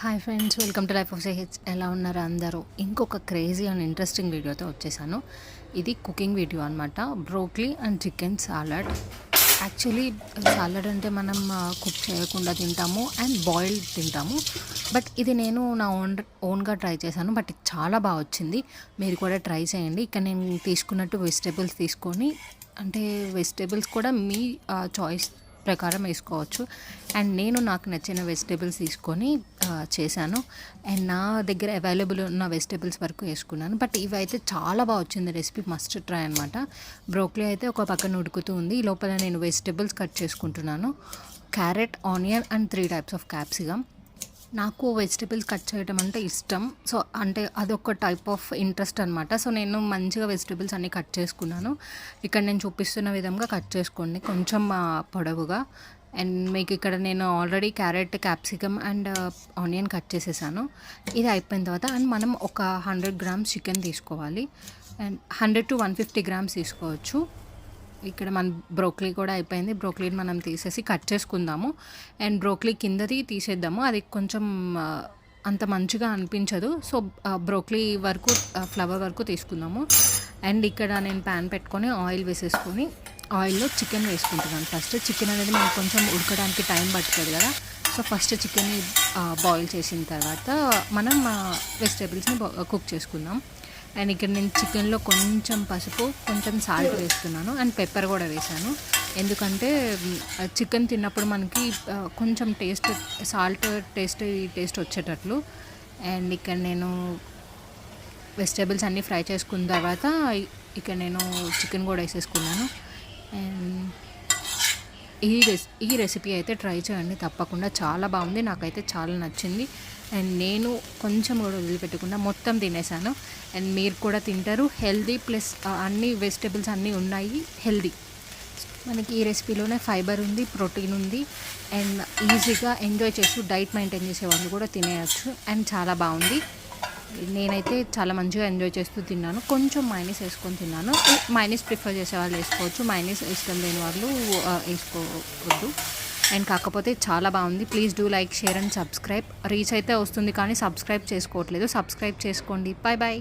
Hi friends, welcome to life of సేహెచ్. ఎలా ఉన్నారు అందరూ? ఇంకొక క్రేజీ అండ్ ఇంట్రెస్టింగ్ వీడియోతో వచ్చేసాను. ఇది కుకింగ్ వీడియో అనమాట. Broccoli and chicken salad. Actually salad అంటే మనం కుక్ చేయకుండా తింటాము అండ్ బాయిల్డ్ తింటాము. బట్ ఇది నేను నా ఓన్గా ట్రై చేశాను. బట్ ఇది చాలా బాగా వచ్చింది. మీరు కూడా ట్రై చేయండి. ఇక్కడ నేను తీసుకున్నట్టు వెజిటేబుల్స్ తీసుకొని, అంటే వెజిటేబుల్స్ కూడా మీ చాయిస్ ప్రకారం వేసుకోవచ్చు. అండ్ నేను నాకు నచ్చిన వెజిటేబుల్స్ తీసుకొని చేశాను. అండ్ నా దగ్గర అవైలబుల్ ఉన్న వెజిటేబుల్స్ వరకు వేసుకున్నాను. బట్ ఇవి అయితే చాలా బాగా వచ్చింది. రెసిపీ మస్ట్ ట్రై అనమాట. బ్రోక్లీ అయితే ఒక పక్కన ఉడుకుతూ ఉంది. ఈ లోపల నేను వెజిటేబుల్స్ కట్ చేసుకుంటున్నాను. Carrot, onion and 3 types of capsicum. నాకు వెజిటేబుల్స్ కట్ చేయడం అంటే ఇష్టం. సో అంటే అదొక టైప్ ఆఫ్ ఇంట్రెస్ట్ అనమాట. సో నేను మంచిగా వెజిటేబుల్స్ అన్నీ కట్ చేసుకున్నాను. ఇక్కడ నేను చూపిస్తున్న విధంగా కట్ చేసుకోండి, కొంచెం పొడవుగా. అండ్ మీకు ఇక్కడ నేను already carrot, capsicum and onion cut చేసేసాను. ఇది అయిపోయిన తర్వాత అండ్ మనం ఒక 100 గ్రామ్స్ చికెన్ తీసుకోవాలి. అండ్ 100 to 150 గ్రామ్స్ తీసుకోవచ్చు. ఇక్కడ మన బ్రోక్లీ కూడా అయిపోయింది. బ్రోక్లీని మనం తీసేసి కట్ చేసుకుందాము. అండ్ బ్రోక్లీ కిందది తీసేద్దాము, అది కొంచెం అంత మంచిగా అనిపించదు. సో బ్రోక్లీ వరకు, ఫ్లవర్ వరకు తీసుకుందాము. అండ్ ఇక్కడ నేను ప్యాన్ పెట్టుకొని ఆయిల్ వేసేసుకొని ఆయిల్లో చికెన్ వేసుకుంటున్నాను. ఫస్ట్ చికెన్ అనేది మనకు కొంచెం ఉడకడానికి టైం పడుతుంది కదా. సో ఫస్ట్ చికెన్ని బాయిల్ చేసిన తర్వాత మనం వెజిటేబుల్స్ని కుక్ చేసుకుందాం. అండ్ ఇక్కడ నేను చికెన్లో కొంచెం పసుపు, కొంచెం సాల్ట్ వేస్తున్నాను. అండ్ పెప్పర్ కూడా వేసాను. ఎందుకంటే చికెన్ తిన్నప్పుడు మనకి కొంచెం సాల్ట్ టేస్ట్ వచ్చేటట్లు. అండ్ ఇక్కడ నేను వెజిటేబుల్స్ అన్నీ ఫ్రై చేసుకున్న తర్వాత ఇక్కడ నేను చికెన్ కూడా వేసేసుకున్నాను. అండ్ ఈ రెసిపీ అయితే ట్రై చేయండి తప్పకుండా. చాలా బాగుంది, నాకైతే చాలా నచ్చింది. అండ్ నేను కొంచెం కూడా వదిలిపెట్టకుండా మొత్తం తినేసాను. అండ్ మీరు కూడా తింటారు. హెల్దీ ప్లస్ అన్ని వెజిటేబుల్స్ అన్నీ ఉన్నాయి, హెల్దీ. మనకి ఈ రెసిపీలోనే ఫైబర్ ఉంది, ప్రోటీన్ ఉంది. అండ్ ఈజీగా ఎంజాయ్ చేస్తూ డైట్ మెయింటైన్ చేసే వాళ్ళు కూడా తినేయచ్చు. అండ్ చాలా బాగుంది. నేనైతే చాలా మంచిగా ఎంజాయ్ చేస్తూ తిన్నాను. కొంచెం మైనస్ వేసుకొని తిన్నాను. మైనస్ ప్రిఫర్ చేసే వాళ్ళు వేసుకోవచ్చు, మైనస్ ఇష్టం లేని వాళ్ళు వేసుకోవద్దు. అండ్ కాకపోతే చాలా బాగుంది. Please do like, share and subscribe. Reach అయితే వస్తుంది కానీ సబ్స్క్రైబ్ చేసుకోవట్లేదు. సబ్స్క్రైబ్ చేసుకోండి. Bye bye.